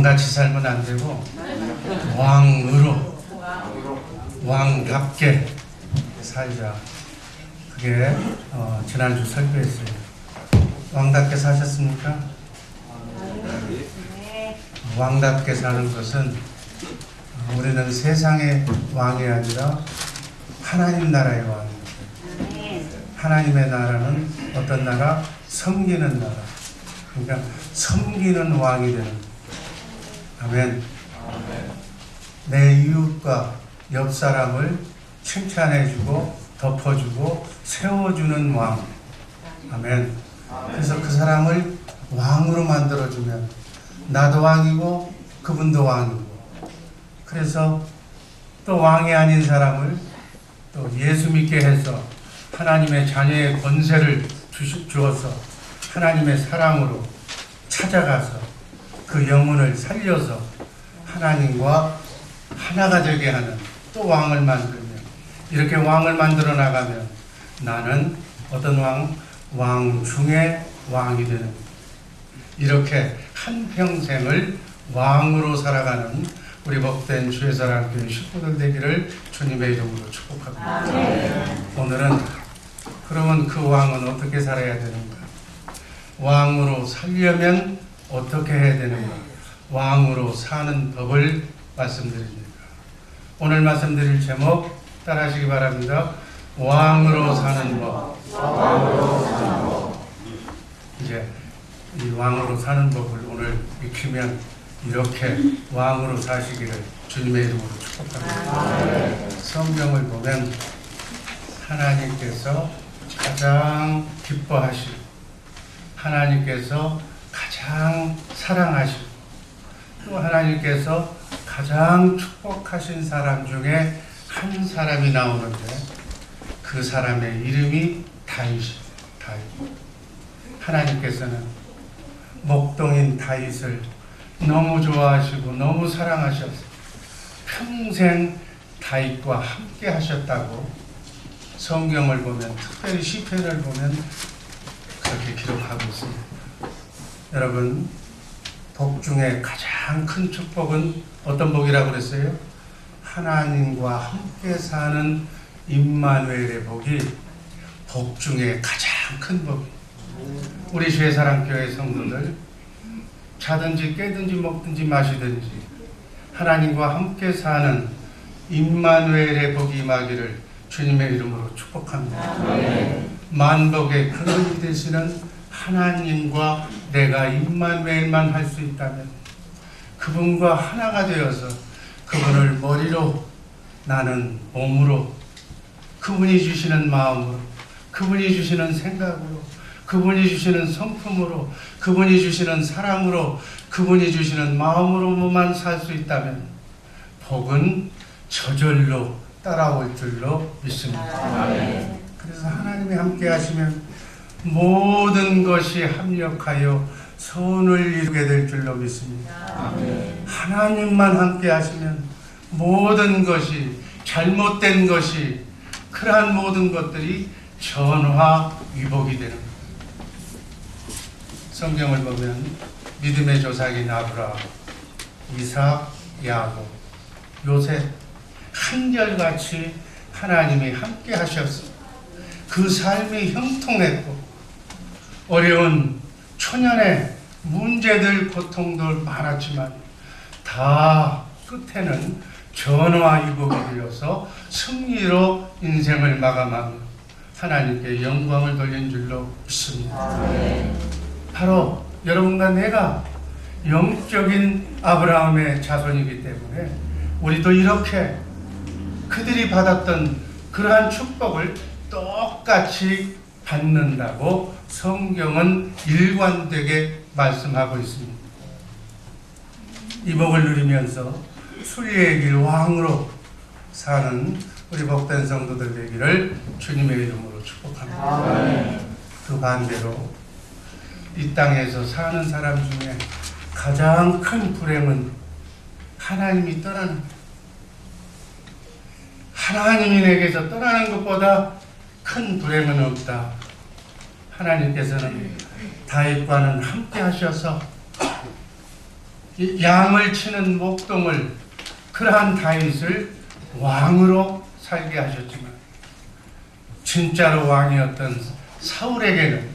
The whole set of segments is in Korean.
왕같이 살면 안 되고 왕으로, 왕답게 살자. 그게 지난주 설교했어요. 왕답게 사셨습니까? 왕답게 사는 것은 우리는 세상의 왕이 아니라 하나님 나라의 왕입니다. 하나님의 나라는 어떤 나라? 섬기는 나라. 그러니까 섬기는 왕이 되는 거예요. 아멘. 내 이웃과 옆 사람을 칭찬해주고 덮어주고 세워주는 왕. 아멘. 그래서 그 사람을 왕으로 만들어주면 나도 왕이고 그분도 왕이고, 그래서 또 왕이 아닌 사람을 또 예수 믿게 해서 하나님의 자녀의 권세를 주어서 하나님의 사랑으로 찾아가서 그 영혼을 살려서 하나님과 하나가 되게 하는 또 왕을 만들면, 이렇게 왕을 만들어 나가면 나는 어떤 왕 중에 왕이 되는 거예요. 이렇게 한평생을 왕으로 살아가는 우리 복된 주의사랑교회 식구들 되기를 주님의 이름으로 축복합니다. 오늘은 그러면 그 왕은 어떻게 살아야 되는가? 왕으로 살려면 어떻게 해야 되는가? 왕으로 사는 법을 말씀드립니다. 오늘 말씀드릴 제목 따라하시기 바랍니다. 왕으로 사는 법. 이제 이 왕으로 사는 법을 오늘 익히면 이렇게 왕으로 사시기를 주님의 이름으로 축복합니다. 성경을 보면 하나님께서 가장 기뻐하시고 하나님께서 가장 사랑하시고 또 하나님께서 가장 축복하신 사람 중에 한 사람이 나오는데 그 사람의 이름이 다윗이에요. 다윗. 하나님께서는 목동인 다윗을 너무 좋아하시고 너무 사랑하셔서 평생 다윗과 함께 하셨다고 성경을 보면, 특별히 시편을 보면 그렇게 기록하고 있습니다. 여러분, 복 중에 가장 큰 축복은 어떤 복이라고 그랬어요? 하나님과 함께 사는 임마누엘의 복이 복 중에 가장 큰 복이에요. 우리 주의사랑교회 성도들, 자든지 깨든지 먹든지 마시든지 하나님과 함께 사는 임마누엘의 복이 임하기를 주님의 이름으로 축복합니다. 만복의 근원이 되시는 하나님과 내가 임마누엘만 할 수 있다면 그분과 하나가 되어서 그분을 머리로, 나는 몸으로, 그분이 주시는 마음으로, 그분이 주시는 생각으로, 그분이 주시는 성품으로, 그분이 주시는 사랑으로, 그분이 주시는 마음으로만 살 수 있다면 복은 저절로 따라올 줄로 믿습니다. 그래서 하나님이 함께 하시면 모든 것이 합력하여 선을 이루게 될 줄로 믿습니다. 하나님만 함께 하시면 모든 것이, 잘못된 것이, 그러한 모든 것들이 전화위복이 되는 거예요. 성경을 보면 믿음의 조상인 아브라함, 이삭, 야곱, 요셉 한결같이 하나님이 함께 하셨습니다. 그 삶이 형통했고 어려운 초년의 문제들, 고통들 많았지만 다 끝에는 전화위복이 되어서 승리로 인생을 마감하며 하나님께 영광을 돌린 줄로 믿습니다. 바로 여러분과 내가 영적인 아브라함의 자손이기 때문에 우리도 이렇게 그들이 받았던 그러한 축복을 똑같이 받는다고 성경은 일관되게 말씀하고 있습니다. 이 복을 누리면서 순리의 길 왕으로 사는 우리 복된 성도들 되기를 주님의 이름으로 축복합니다. 그 반대로 이 땅에서 사는 사람 중에 가장 큰 불행은 하나님이 떠나는 거예요. 하나님이 내게서 떠나는 것보다 큰 불행은 없다. 하나님께서는 다윗과는 함께 하셔서 이 양을 치는 목동을 그러한 다윗을 왕으로 살게 하셨지만 진짜로 왕이었던 사울에게는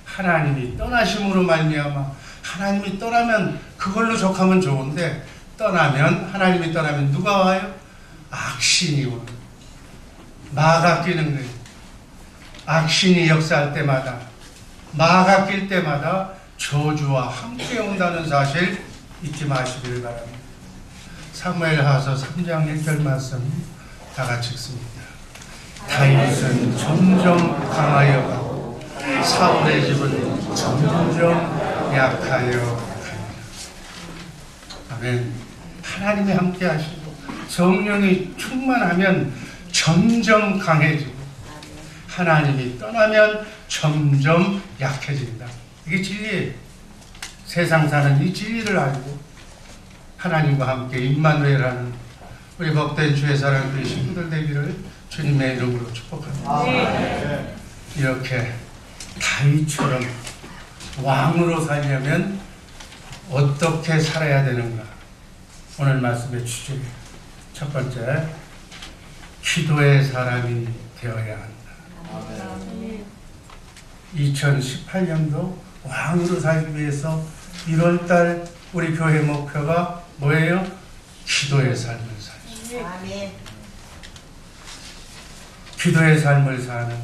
하나님이 떠나심으로 말미암아 하나님이 떠나면 그걸로 족하면 좋은데 하나님이 떠나면 누가 와요? 악신이 오는 마가 끼는 거예요. 악신이 역사할 때마다 마가 낄 때마다 저주와 함께 온다는 사실 잊지 마시기를 바랍니다. 사무엘하서 3장 1절 말씀 다 같이 읽습니다. 다윗은 점점 강하여 가고 사울의 집은 점점 약하여 가니라. 아멘. 하나님이 함께 하시고 성령이 충만하면 점점 강해지고 하나님이 떠나면 점점 약해진다. 이게 진리예요. 세상 사는 이 진리를 알고 하나님과 함께 임마누엘하는 우리 복된 주의 사랑교회 친구들 되기를 주님의 이름으로 축복합니다. 네. 이렇게 다윗처럼 왕으로 살려면 어떻게 살아야 되는가? 오늘 말씀의 주제 첫 번째, 기도의 사람이 되어야 한다. 2018년도 왕으로 살기 위해서 1월달 우리 교회 목표가 뭐예요? 기도의 삶을 살기. 기도의 삶을 사는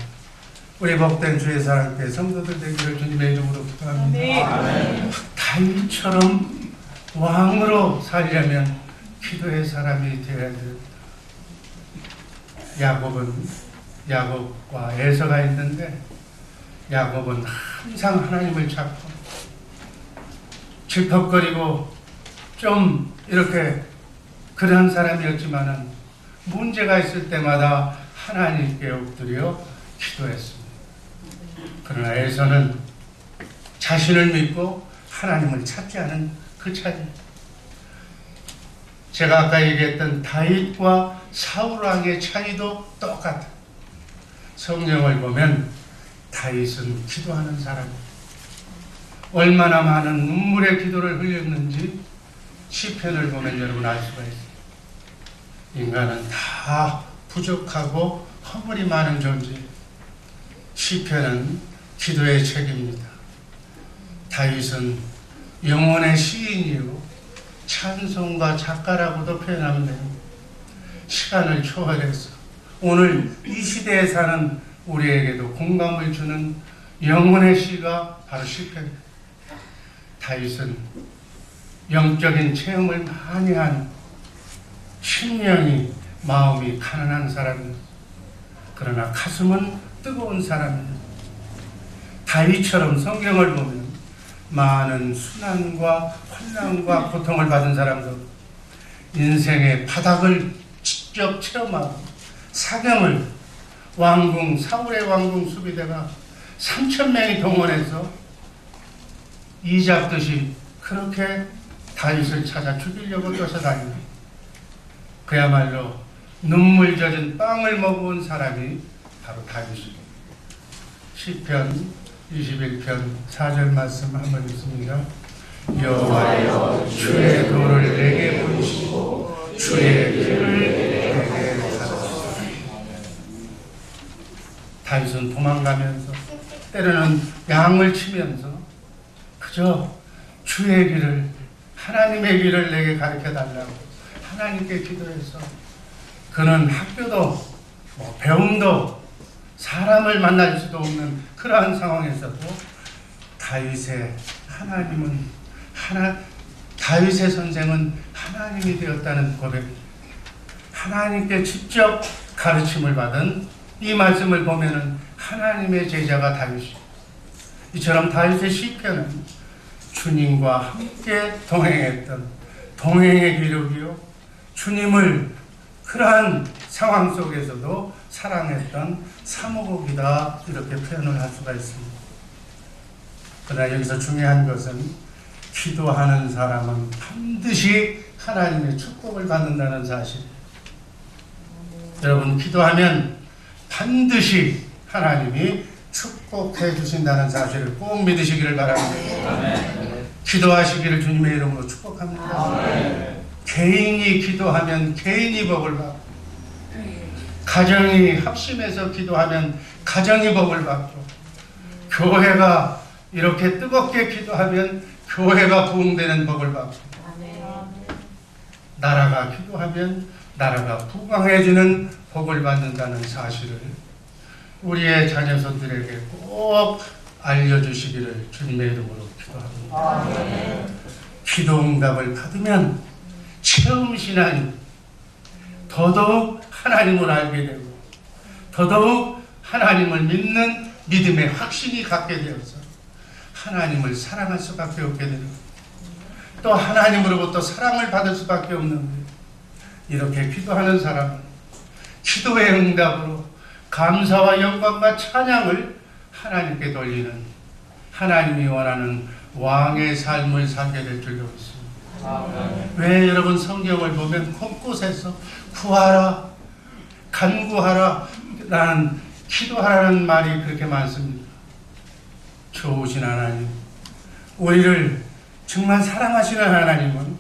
우리 복된 주의 사랑교회 성도들 되기를 주님의 이름으로 기도합니다. 다윗처럼 왕으로 살려면 기도의 사람이 되어야 됩니다. 야곱과 에서가 있는데 야곱은 항상 하나님을 찾고 질퍽거리고 좀 이렇게 그런 사람이었지만은 문제가 있을 때마다 하나님께 엎드려 기도했습니다. 그러나 에서는 자신을 믿고 하나님을 찾지 않은 그 차이입니다. 제가 아까 얘기했던 다윗과 사울왕의 차이도 똑같아요. 성경을 보면 다윗은 기도하는 사람이에요. 얼마나 많은 눈물의 기도를 흘렸는지 시편을 보면 여러분 알 수가 있어요. 인간은 다 부족하고 허물이 많은 존재. 시편은 기도의 책입니다. 다윗은 영혼의 시인이요 찬송가 작가라고도 표현하면 됩니다. 시간을 초월해서 오늘 이 시대에 사는 우리에게도 공감을 주는 영혼의 시가 바로 시편입니다. 다윗은 영적인 체험을 많이 한 심령이 마음이 가난한 사람입니다. 그러나 가슴은 뜨거운 사람입니다. 다윗처럼 성경을 보면 많은 순환과 환난과 고통을 받은 사람들, 인생의 바닥을 직접 체험하고 사경을 사울의 왕궁 수비대가 3,000명이 동원해서 이 잡듯이 그렇게 다윗을 찾아 죽이려고 쫓아다닙니다. 그야말로 눈물 젖은 빵을 먹어온 사람이 바로 다윗입니다. 시편 21편 4절 말씀 한번 읽습니다. 여호와여 주의 도를 내게 보이시고 주의 길을 내게 가르치소서. 다윗은 도망가면서 때로는 양을 치면서 그저 주의 길을 하나님의 길을 내게 가르쳐달라고 하나님께 기도해서 그는 학교도 배움도 사람을 만날 수도 없는 그러한 상황에서도 다윗의 선생은 하나님이 되었다는 고백입니다. 하나님께 직접 가르침을 받은 이 말씀을 보면은 하나님의 제자가 다윗이에요. 이처럼 다윗의 시편은 주님과 함께 동행했던 동행의 기록이요, 주님을 그러한 상황 속에서도 사랑했던 사모곡이다, 이렇게 표현을 할 수가 있습니다. 그러나 여기서 중요한 것은 기도하는 사람은 반드시 하나님의 축복을 받는다는 사실. 여러분, 기도하면 반드시 하나님이 축복해 주신다는 사실을 꼭 믿으시기를 바랍니다. 기도하시기를 주님의 이름으로 축복합니다. 개인이 기도하면 개인이 복을 받고, 가정이 합심해서 기도하면 가정이 복을 받고, 교회가 이렇게 뜨겁게 기도하면 교회가 부흥되는 복을 받고, 나라가 기도하면 나라가 부강해지는 복을 받는다는 사실을 우리의 자녀손들에게 꼭 알려주시기를 주님의 이름으로 기도합니다. 기도 응답을 받으면 체험신앙이 더더욱 하나님을 알게 되고 더더욱 하나님을 믿는 믿음의 확신이 갖게 되어서 하나님을 사랑할 수밖에 없게 되고 또 하나님으로부터 사랑을 받을 수밖에 없는데, 이렇게 기도하는 사람은 기도의 응답으로 감사와 영광과 찬양을 하나님께 돌리는 하나님이 원하는 왕의 삶을 살게 될 줄로 믿습니다. 왜 여러분 성경을 보면 곳곳에서 구하라, 간구하라, 라는 기도하라는 말이 그렇게 많습니다. 좋으신 하나님, 우리를 정말 사랑하시는 하나님은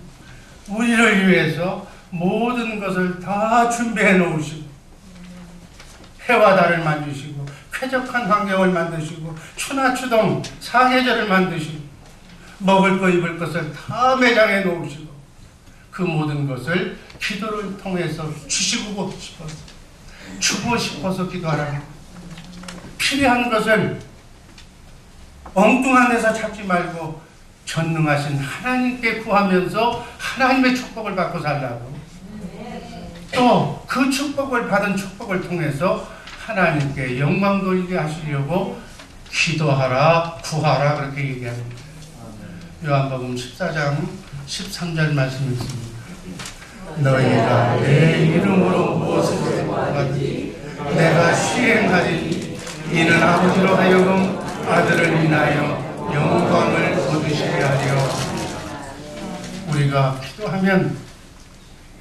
우리를 위해서 모든 것을 다 준비해 놓으시고 해와 달을 만드시고 쾌적한 환경을 만드시고 추나추동 사계절을 만드시고 먹을 거 입을 것을 다 매장해 놓으시고 그 모든 것을 기도를 통해서 주시고 싶어서 주고 싶어서 기도하라는, 필요한 것을 엉뚱한 데서 찾지 말고 전능하신 하나님께 구하면서 하나님의 축복을 받고 살라고, 또 그 축복을 받은 축복을 통해서 하나님께 영광 돌리게 하시려고 기도하라, 구하라 그렇게 얘기합니다. 요한복음 14장 13절 말씀이 있습니다. 너희가 내 이름으로 무엇을 구하든지 내가 시행하리니 이는 아버지로 하여금 아들을 인하여 영광을 얻으시게 하려. 우리가 기도하면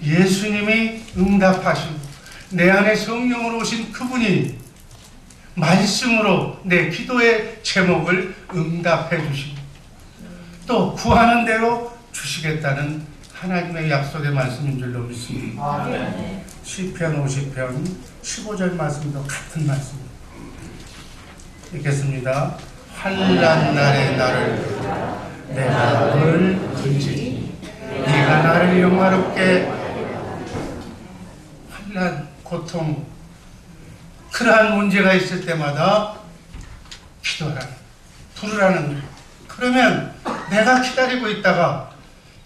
예수님이 응답하시고 내 안에 성령으로 오신 그분이 말씀으로 내 기도의 제목을 응답해 주시고 또 구하는 대로 주시겠다는 하나님의 약속의 말씀인 줄로 믿습니다. 시편 50편 15절 말씀도 같은 말씀입니다. 읽겠습니다. 환난 날에 나를 내가 너를 건지니 네가 나를 영화롭게. 환난, 고통, 그러한 문제가 있을 때마다 기도하라, 부르라는 거예요. 그러면 내가 기다리고 있다가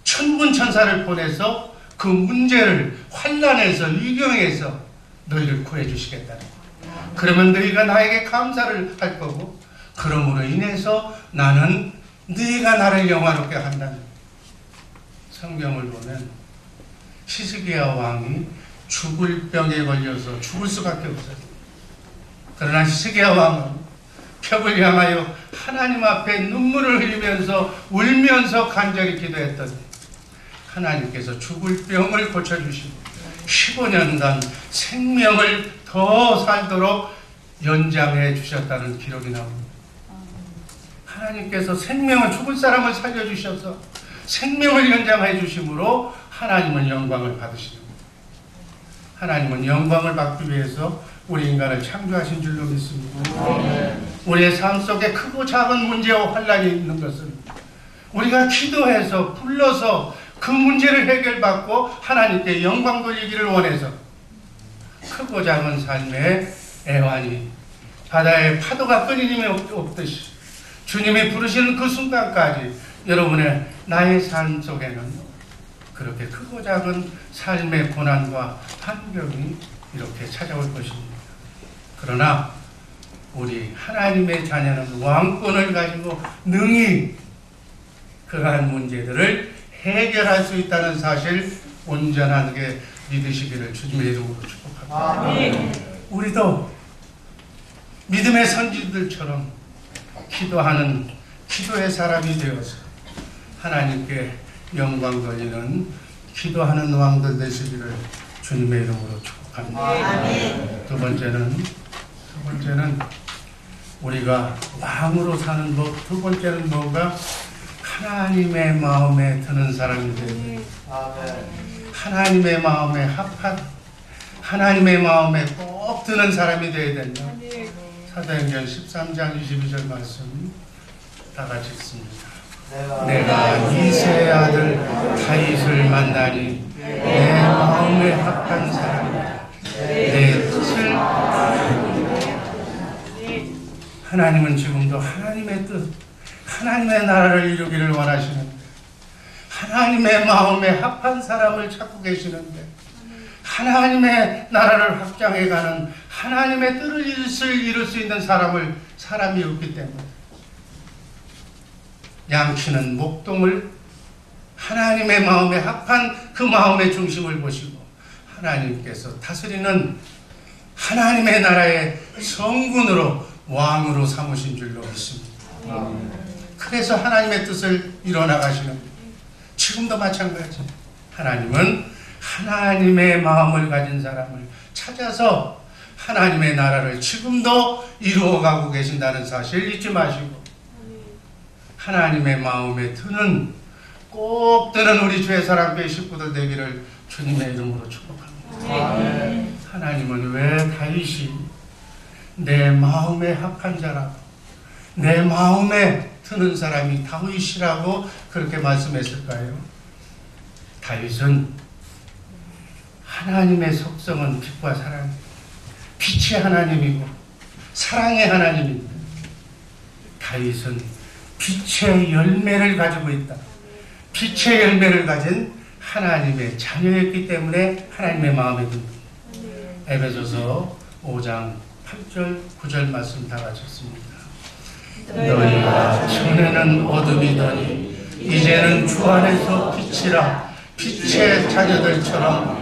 천군천사를 보내서 그 문제를 환난에서 위경에서 너희를 구해주시겠다는 거예요. 그러면 너희가 나에게 감사를 할 거고 그러므로 인해서 나는 너희가 나를 영화롭게 한다는 거예요. 성경을 보면 히스기야 왕이 죽을 병에 걸려서 죽을 수밖에 없어요. 그러나 히스기야 왕은 벽을 향하여 하나님 앞에 눈물을 흘리면서 울면서 간절히 기도했더니 하나님께서 죽을 병을 고쳐주시고 15년간 생명을 더 살도록 연장해 주셨다는 기록이 나옵니다. 하나님께서 생명을, 죽을 사람을 살려주셔서 생명을 연장해 주심으로 하나님은 영광을 받으시는 겁니다. 하나님은 영광을 받기 위해서 우리 인간을 창조하신 줄로 믿습니다. 우리의 삶 속에 크고 작은 문제와 환난이 있는 것은 우리가 기도해서 불러서 그 문제를 해결받고 하나님께 영광 돌리기를 원해서 크고 작은 삶의 애환이 바다에 파도가 끊임이 없듯이 주님이 부르시는 그 순간까지 여러분의 나의 삶 속에는 그렇게 크고 작은 삶의 고난과 환경이 이렇게 찾아올 것입니다. 그러나 우리 하나님의 자녀는 왕권을 가지고 능히 그러한 문제들을 해결할 수 있다는 사실 온전하게 믿으시기를 주님의 이름으로 축복합니다. 우리도 믿음의 선지들처럼 기도하는 기도의 사람이 되어서 하나님께 영광 돌리는 기도하는 왕들 되시기를 주님의 이름으로 축복합니다. 두 번째는 우리가 왕으로 사는 법, 두 번째는 뭐가 하나님의 마음에 드는 사람이 되는, 하나님의 마음에 합한, 하나님의 마음에 꼭 드는 사람이 되어야 된다. 사도행전 13장 22절 말씀 다 같이 읽습니다. 내가 이새의 아들 다윗을 만나니 내 마음에 합한 사람이다. 내 뜻을 하나님은 지금도 하나님의 뜻, 하나님의 나라를 이루기를 원하시는데 하나님의 마음에 합한 사람을 찾고 계시는데 하나님의 나라를 확장해가는 하나님의 뜻을 이룰 수 있는 사람이 없기 때문에 양치는 목동을 하나님의 마음에 합한 그 마음의 중심을 보시고 하나님께서 다스리는 하나님의 나라의 성군으로 왕으로 삼으신 줄로 믿습니다. 그래서 하나님의 뜻을 이뤄나가시는 지금도 마찬가지. 하나님은 하나님의 마음을 가진 사람을 찾아서 하나님의 나라를 지금도 이루어가고 계신다는 사실 잊지 마시고 하나님의 마음에 드는 꼭 드는 우리 주의 사랑교회 식구들 되기를 주님의 이름으로 축복합니다. 하나님은 왜 다윗이 내 마음에 합한 자라고 내 마음에 드는 사람이 다윗이라고 그렇게 말씀했을까요? 다윗은 하나님의 속성은 빛과 사랑, 빛의 하나님이고 사랑의 하나님입니다. 다윗은 빛의 열매를 가지고 있다. 빛의 열매를 가진 하나님의 자녀였기 때문에 하나님의 마음에 듭니다. 에베소서 5장 8절 9절 말씀 다 같이 읽습니다. 너희가 전에는 어둠이더니 이제는 주 안에서 빛이라 빛의 자녀들처럼.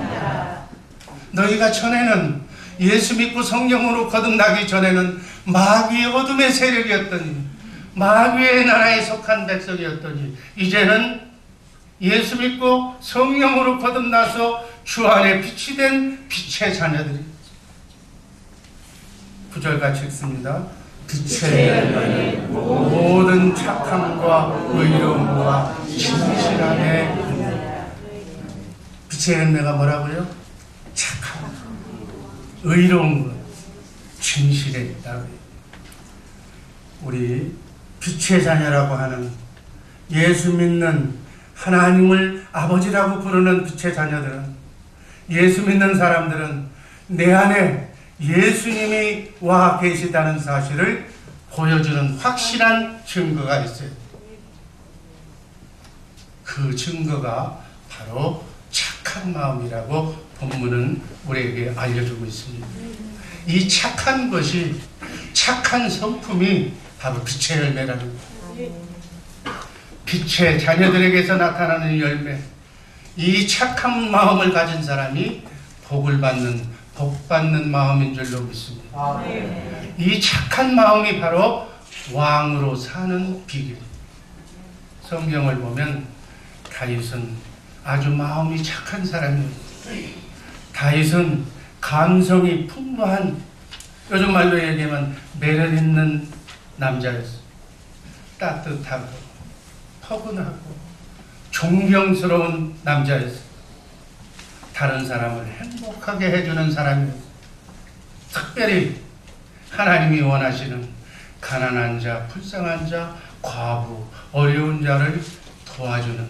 너희가 전에는 예수 믿고 성령으로 거듭나기 전에는 마귀의 어둠의 세력이었더니 마귀의 나라에 속한 백성이었더니 이제는 예수 믿고 성령으로 거듭나서 주 안에 빛이 된 빛의 자녀들이. 9절 같이 읽습니다. 빛의 열매는 모든 착함과 의로움과 진실함의 열매. 빛의 열매가 뭐라고요? 착함, 의로운 것, 진실에 있다. 우리 빛의 자녀라고 하는 예수 믿는 하나님을 아버지라고 부르는 빛의 자녀들은, 예수 믿는 사람들은 내 안에 예수님이 와 계시다는 사실을 보여주는 확실한 증거가 있어요. 그 증거가 바로 착한 마음이라고 본문은 우리에게 알려주고 있습니다. 이 착한 것이, 착한 성품이 바로 빛의 열매라는 거예요. 빛의 자녀들에게서 나타나는 열매, 이 착한 마음을 가진 사람이 복을 받는, 복받는 마음인 줄로 믿습니다. 이 착한 마음이 바로 왕으로 사는 비결. 성경을 보면 다윗은 아주 마음이 착한 사람이었어요. 다윗은 감성이 풍부한, 요즘 말로 얘기하면 매력 있는 남자였어요. 따뜻하고 포근하고 존경스러운 남자였어요. 다른 사람을 행복하게 해주는 사람이었어요. 특별히 하나님이 원하시는 가난한 자, 불쌍한 자, 과부, 어려운 자를 도와주는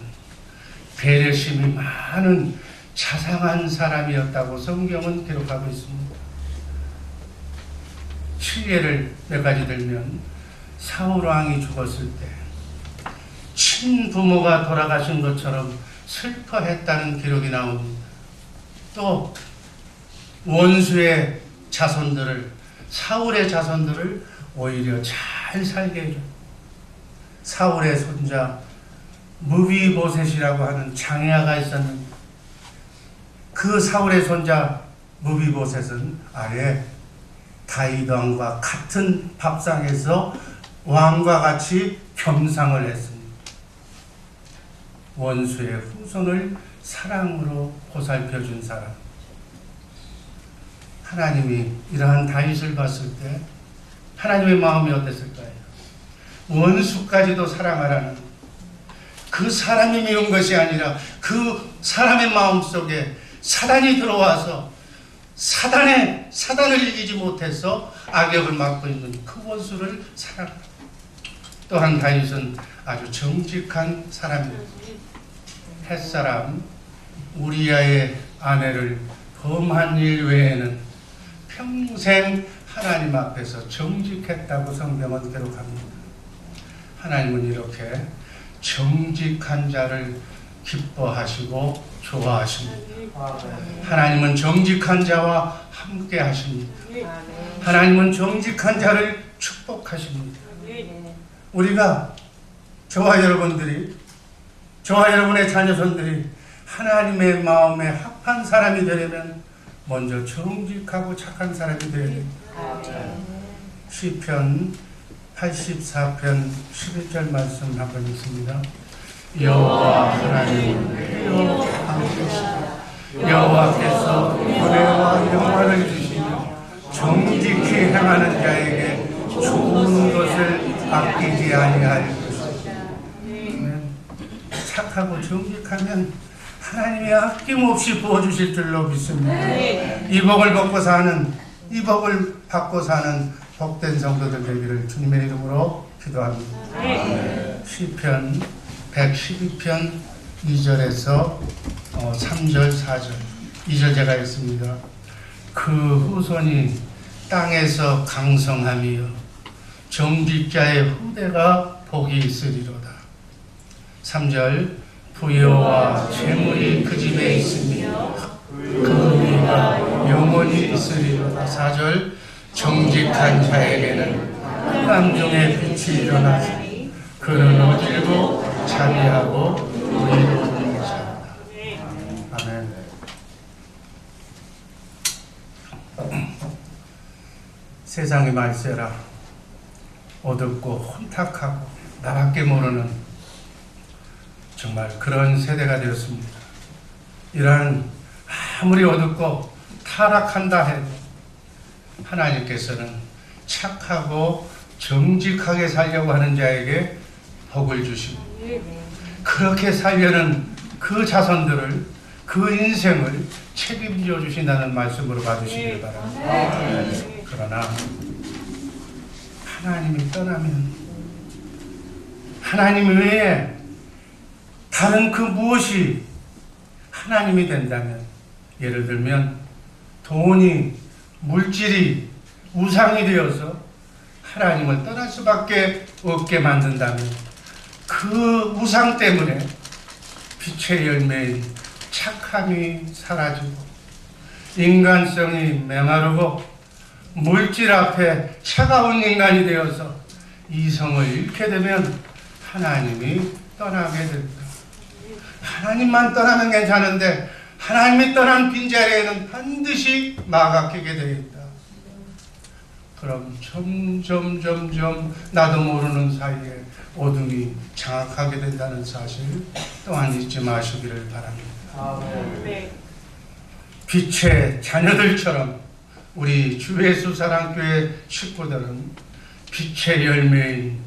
배려심이 많은 자상한 사람이었다고 성경은 기록하고 있습니다. 실례를 몇 가지 들면 사울 왕이 죽었을 때 친부모가 돌아가신 것처럼 슬퍼했다는 기록이 나옵니다. 또 원수의 자손들을, 사울의 자손들을 오히려 잘 살게 해줘. 사울의 손자 무비보셋이라고 하는 장애아가 있었는데 그 사울의 손자 무비보셋은 아예 다윗 왕과 같은 밥상에서 왕과 같이 겸상을 했습니다. 원수의 후손을 사랑으로 보살펴준 사람. 하나님이 이러한 다윗을 봤을 때 하나님의 마음이 어땠을까요? 원수까지도 사랑하라는, 그 사람이 미운 것이 아니라 그 사람의 마음속에 사단이 들어와서 사단을 이기지 못해서 악역을 맡고 있는 그 원수를 사랑합니다. 또한 다윗은 아주 정직한 사람입니다. 햇사람 우리아의 아내를 범한 일 외에는 평생 하나님 앞에서 정직했다고 성경은 기록합니다. 하나님은 이렇게 정직한 자를 기뻐하시고 좋아하십니다. 하나님은 정직한 자와 함께 하십니다. 하나님은 정직한 자를 축복하십니다. 우리가 저와 여러분들이, 저와 여러분의 자녀손들이 하나님의 마음에 합한 사람이 되려면 먼저 정직하고 착한 사람이 되어야 됩니다. 시편 84편 11절 말씀 한번 읽습니다. 여호와 하나님은 회로 함께시다. 여호와께서 은혜와 영광을 주시며 정직히 행하는 자에게 좋은 것을 아끼지 아니할 것이다. 착하고 정직하면 하나님이 아낌없이 부어주실 줄로 믿습니다. 이 복을 받고 사는 복된 성도들 되기를 주님의 이름으로 기도합니다. 시편 112편 2절에서 3절 4절 2절 제가 읽습니다. 그 후손이 땅에서 강성하며 정직자의 후대가 복이 있으리로다. 3절 부여와 재물이 그 집에 있으며 그 의가 영원히 있으리로다. 4절 정직한 자에게는 흑암 중에 빛이 일어나지 그는 어질고 자비하고 의로운 자다. 아멘. 세상의 말세라 어둡고 혼탁하고 나밖에 모르는 정말 그런 세대가 되었습니다. 이러한 아무리 어둡고 타락한다 해도 하나님께서는 착하고 정직하게 살려고 하는 자에게 복을 주시고 그렇게 살려는 그 자손들을 그 인생을 책임져 주신다는 말씀으로 봐주시길 바랍니다. 그러나 하나님이 떠나면 하나님 외에 다른 그 무엇이 하나님이 된다면, 예를 들면 돈이, 물질이 우상이 되어서 하나님을 떠날 수밖에 없게 만든다면 그 우상 때문에 빛의 열매인 착함이 사라지고 인간성이 메마르고 물질 앞에 차가운 인간이 되어서 이성을 잃게 되면 하나님이 떠나게 됩니다. 하나님만 떠나면 괜찮은데 하나님이 떠난 빈자리에는 반드시 막아 끼게 되어 있다. 그럼 점점 나도 모르는 사이에 어둠이 장악하게 된다는 사실 또한 잊지 마시기를 바랍니다. 빛의 자녀들처럼 우리 주 예수 사랑교회 식구들은 빛의 열매인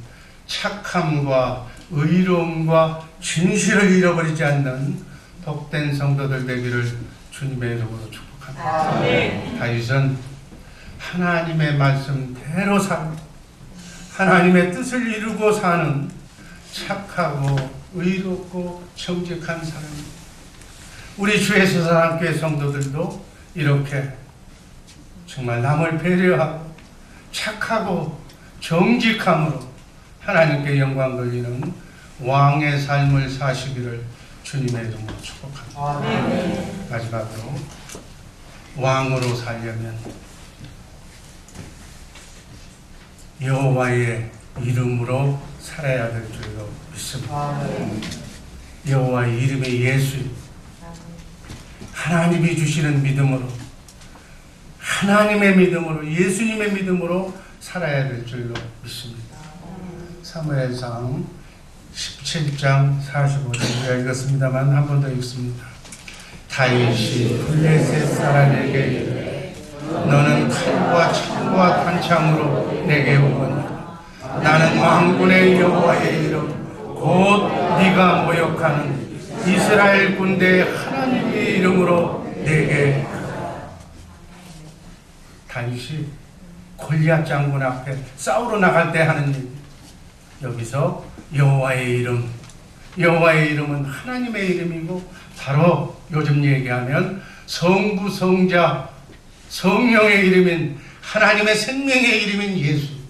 착함과 의로움과 진실을 잃어버리지 않는 복된 성도들 되기를 주님의 이름으로 축복합니다. 다윗은 하나님의 말씀대로 사는, 하나님의 뜻을 이루고 사는 착하고 의롭고 정직한 사람입니다. 우리 주 예수 사랑교회 성도들도 이렇게 정말 남을 배려하고 착하고 정직함으로 하나님께 영광 돌리는 왕의 삶을 사시기를 주님의 이름으로 축복합니다. 마지막으로 왕으로 살려면 여호와의 이름으로 살아야 될 줄로 믿습니다. 여호와의 이름이 예수입니다. 하나님이 주시는 믿음으로, 하나님의 믿음으로, 예수님의 믿음으로 살아야 될 줄로 믿습니다. 사무엘상 17장 45절 우리가 읽었습니다만 한 번 더 읽습니다. 다윗이 블레셋 사람에게 이르되 너는 칼과 창과 탄창으로 내게 오거니와 나는 왕군의 여호와의 이름 곧 네가 모욕하는 이스라엘 군대의 하나님의 이름으로 내게 다윗이 골리앗 장군 앞에 싸우러 나갈 때 하는 일. 여기서 여호와의 이름, 여호와의 이름은 하나님의 이름이고 바로 요즘 얘기하면 성부, 성자, 성령의 이름인 하나님의 생명의 이름인 예수.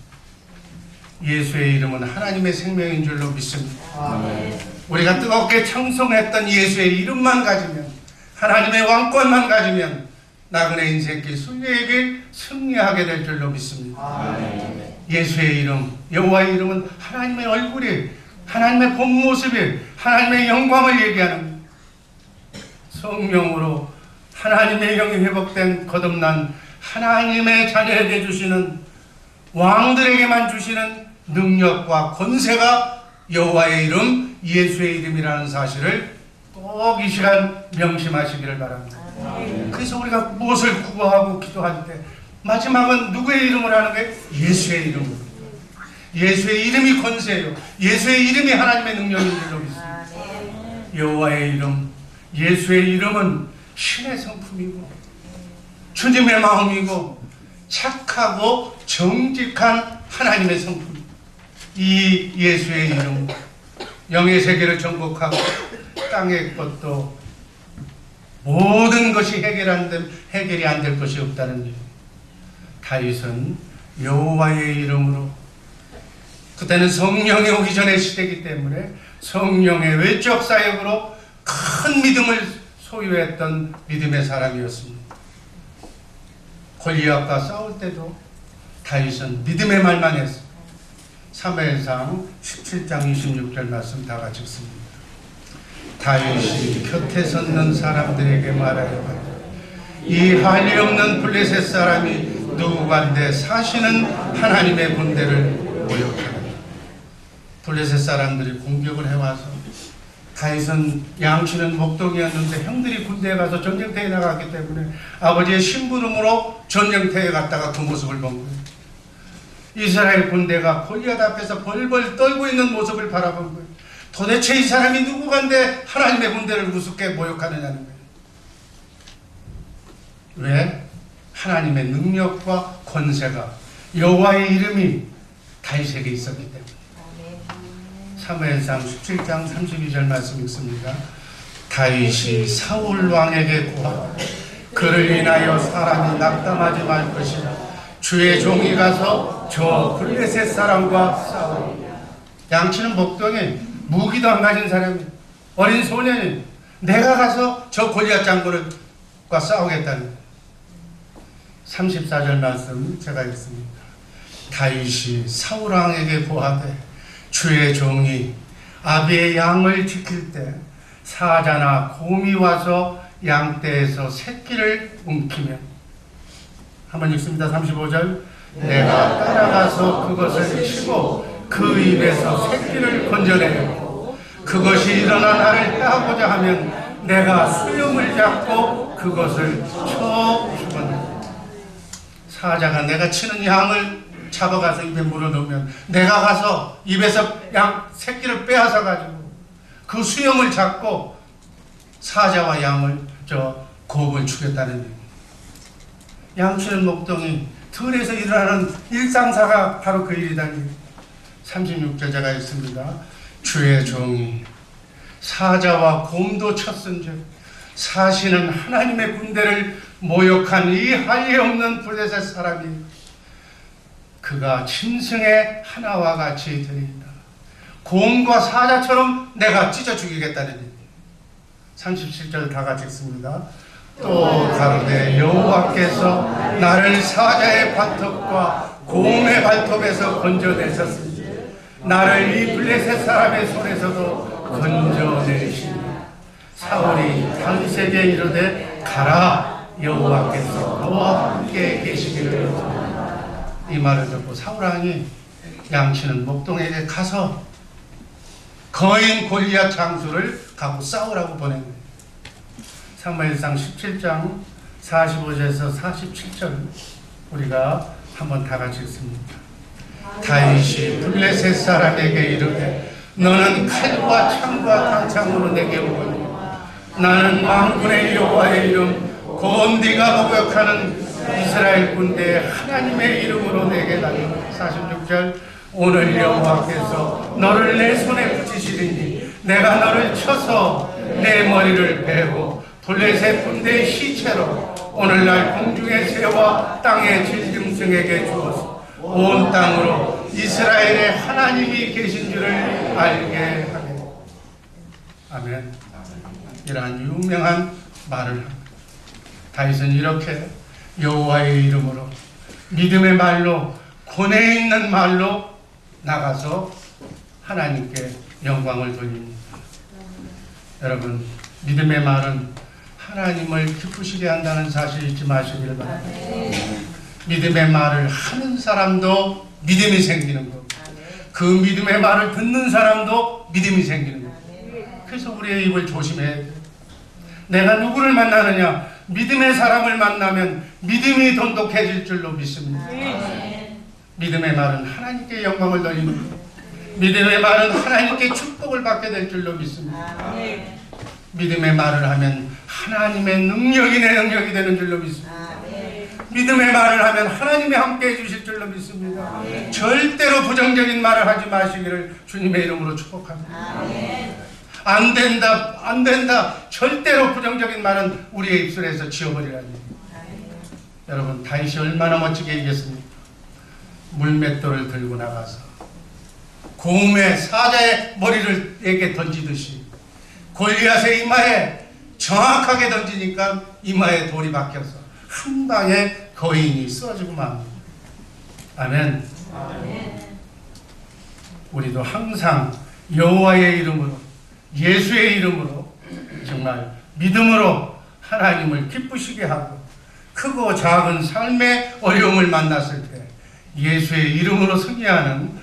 예수의 이름은 하나님의 생명인 줄로 믿습니다. 아멘. 우리가 뜨겁게 청송했던 예수의 이름만 가지면, 하나님의 왕권만 가지면 나그네 인생길 순례의 길 승리하게 될 줄로 믿습니다. 아멘. 예수의 이름, 여호와의 이름은 하나님의 얼굴이, 하나님의 본 모습이, 하나님의 영광을 얘기하는 성령으로 하나님의 영이 회복된 거듭난 하나님의 자녀에게 주시는, 왕들에게만 주시는 능력과 권세가 여호와의 이름, 예수의 이름이라는 사실을 꼭 이 시간 명심하시기를 바랍니다. 그래서 우리가 무엇을 구하고 기도할 때 마지막은 누구의 이름을 하는 게? 예수의 이름으로. 예수의 이름이 권세예요. 예수의 이름이 하나님의 능력인 줄로 믿습니다. 여호와의 이름, 예수의 이름은 신의 성품이고 주님의 마음이고 착하고 정직한 하나님의 성품. 이 예수의 이름, 영의 세계를 정복하고 땅의 것도 모든 것이 해결이 안 될 것이 없다는 일. 다윗은 여호와의 이름으로, 그때는 성령이 오기 전의 시대이기 때문에 성령의 외적 사역으로 큰 믿음을 소유했던 믿음의 사람이었습니다. 골리앗과 싸울 때도 다윗은 믿음의 말만 했습니다. 사무엘상 17장 26절 말씀 다 같이 읽습니다. 다윗이 곁에 섰는 사람들에게 말하여 이 한이 없는 블레셋 사람이 누구간데 사시는 하나님의 군대를 모욕하라. 블레셋 사람들이 공격을 해와서 다윗은 양치는 목동이었는데 형들이 군대에 가서 전쟁터에 나갔기 때문에 아버지의 심부름으로 전쟁터에 갔다가 그 모습을 본 거예요. 이스라엘 군대가 골리앗 앞에서 벌벌 떨고 있는 모습을 바라본 거예요. 도대체 이 사람이 누구간데 하나님의 군대를 우습게 모욕하느냐는 거예요. 왜? 하나님의 능력과 권세가, 여호와의 이름이 다윗에게 있었기 때문에. 사무엘상 17장 32절 말씀 읽습니다. 다윗이 사울 왕에게 구하고 그를 인하여 사람이 낙담하지 말 것이라. 주의 종이 가서 저 블레셋 사람과 싸우리. 양치는 목동에 무기도 안 가진 사람이, 어린 소년이 내가 가서 저 골리앗 장군과 싸우겠다는 34절 말씀 제가 읽습니다. 다윗이 사울 왕에게 고하되 주의 종이 아비의 양을 지킬 때 사자나 곰이 와서 양떼에서 새끼를 움키면, 한번 읽습니다. 35절. 내가 따라가서 그것을 치고 그 입에서 새끼를 건져내고 그것이 일어나 나를 해하고자 하면 내가 수염을 잡고 그것을 쳐 죽었다. 사자가 내가 치는 양을 잡아가서 입에 물어넣으면 내가 가서 입에서 양 새끼를 빼앗아 가지고 그 수염을 잡고 사자와 양을 곰을 죽였다는 얘기. 양치는 목동이 들에서 일어나는 일상사가 바로 그 일이다니. 36절 제가 읽습니다. 주의 종이 사자와 곰도 쳤은즉 사시는 하나님의 군대를 모욕한 이 할례 없는 블레셋 사람이 그가 짐승의 하나와 같이 되리이다. 곰과 사자처럼 내가 찢어 죽이겠다는 얘기. 37절 다 같이 읽습니다. 또 가로되 여호와께서 나를 사자의 발톱과 곰의 발톱에서 건져내셨으니 나를 이 블레셋 사람의 손에서도 건져내시니. 사울이 다윗에게 이르되 가라, 여호와께서 너와 함께 계시기를. 이 말을 듣고 사울 왕이 양치는 목동에게 가서 거인 골리앗 장수를 가고 싸우라고 보낸 거예요. 사무엘상 17장 45절에서 47절 우리가 한번 다 같이 읽습니다. 다윗이 블레셋 사람에게 이르되 너는 칼과 창과 탄창으로 내게 오거니 나는 만군의 여호와의 이름 곧 네가 목욕하는 이스라엘 군대 하나님의 이름으로 내게 달려. 46절 오늘 여호와께서 너를 내 손에 붙이시리니 내가 너를 쳐서 내 머리를 베고 블레셋 군대의 시체로 오늘날 공중의 새와 땅의 질짐승에게 주어서 온 땅으로 이스라엘의 하나님이 계신 줄을 알게 하겠다. 아멘. 이러한 유명한 말을 합니다. 다윗은 이렇게 여호와의 이름으로 믿음의 말로 고뇌 있는 말로 나가서 하나님께 영광을 돌립니다. 여러분, 믿음의 말은 하나님을 기쁘시게 한다는 사실 잊지 마시길 바랍니다. 믿음의 말을 하는 사람도 믿음이 생기는 거고 그 믿음의 말을 듣는 사람도 믿음이 생기는 거고 그래서 우리의 입을 조심해야 돼요. 내가 누구를 만나느냐? 믿음의 사람을 만나면 믿음이 돈독해질 줄로 믿습니다. 믿음의 말은 하나님께 영광을 돌립니다. 믿음의 말은 하나님께 축복을 받게 될 줄로 믿습니다. 믿음의 말을 하면 하나님의 능력이 내 능력이 되는 줄로 믿습니다. 믿음의 말을 하면 하나님이 함께 해주실 줄로 믿습니다. 절대로 부정적인 말을 하지 마시기를 주님의 이름으로 축복합니다. 안 된다, 안 된다. 절대로 부정적인 말은 우리의 입술에서 지워버리라니. 여러분, 다윗이 얼마나 멋지게 얘기했습니까? 물맷돌을 들고 나가서 곰의 사자의 머리를 에게 던지듯이 골리앗의 이마에 정확하게 던지니까 이마에 돌이 박혀서 한 방에 거인이 쓰러지고 맙니다. 아멘. 우리도 항상 여호와의 이름으로 예수의 이름으로 정말 믿음으로 하나님을 기쁘시게 하고 크고 작은 삶의 어려움을 만났을 때 예수의 이름으로 승리하는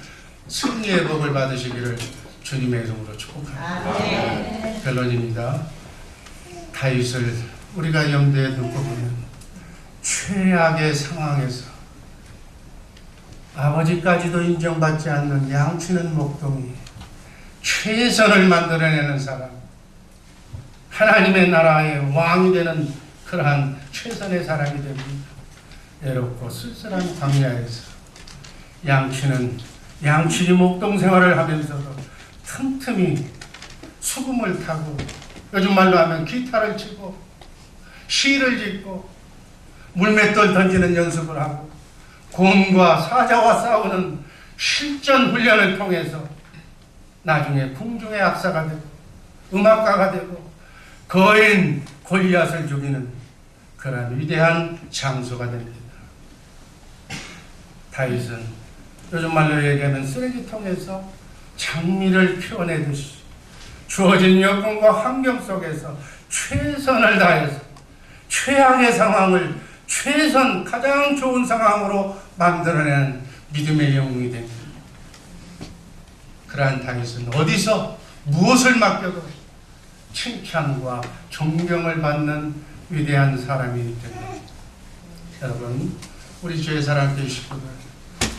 승리의 복을 받으시기를 주님의 이름으로 축복합니다. 결론입니다. 다윗을 우리가 염두에 두고 보면 최악의 상황에서 아버지까지도 인정받지 않는 양치는 목동이 최선을 만들어내는 사람, 하나님의 나라의 왕이 되는 그러한 최선의 사람이 됩니다. 외롭고 쓸쓸한 광야에서 양치는 목동 생활을 하면서도 틈틈이 수금을 타고 요즘 말로 하면 기타를 치고 시를 짓고 물맷돌 던지는 연습을 하고 곰과 사자와 싸우는 실전 훈련을 통해서 나중에 궁중의 악사가 되고 음악가가 되고 거인 골리앗을 죽이는 그런 위대한 장소가 됩니다. 다윗은 요즘 말로 얘기하면 쓰레기통에서 장미를 피워내듯이 주어진 여건과 환경 속에서 최선을 다해서 최악의 상황을 가장 좋은 상황으로 만들어내는 믿음의 영웅이 됩니다. 그러한 다윗은 어디서 무엇을 맡겨도 칭찬과 존경을 받는 위대한 사람이기 때문에 여러분, 우리 주의 사랑교회 식구들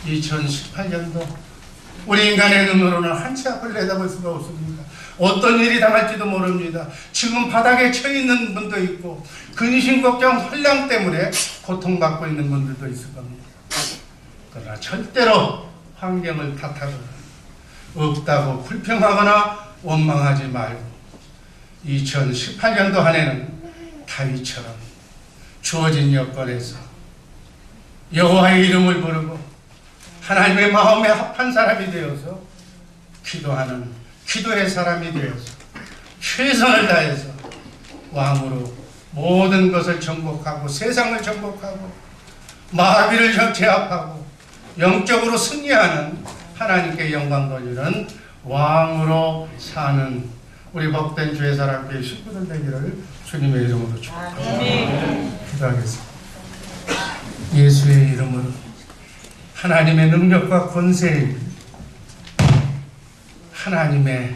2018년도 우리 인간의 눈으로는 한치 앞을 내다볼 수가 없습니다. 어떤 일이 당할지도 모릅니다. 지금 바닥에 처 있는 분도 있고 근심, 걱정, 혼란 때문에 고통받고 있는 분들도 있을 겁니다. 그러나 절대로 환경을 탓하거나 없다고 불평하거나 원망하지 말고 2018년도 한 해는 다윗처럼 주어진 여건에서 여호와의 이름을 부르고 하나님의 마음에 합한 사람이 되어서 기도하는 기도의 사람이 되어서 최선을 다해서 왕으로 모든 것을 정복하고 세상을 정복하고 마귀를 제압하고 영적으로 승리하는 하나님께 영광 돌리는 왕으로 사는 우리 복된 주의 사랑교회 식구들 되기를 주님의 이름으로 축복합니다. 기도하겠습니다. 예수의 이름으로 하나님의 능력과 권세에 하나님의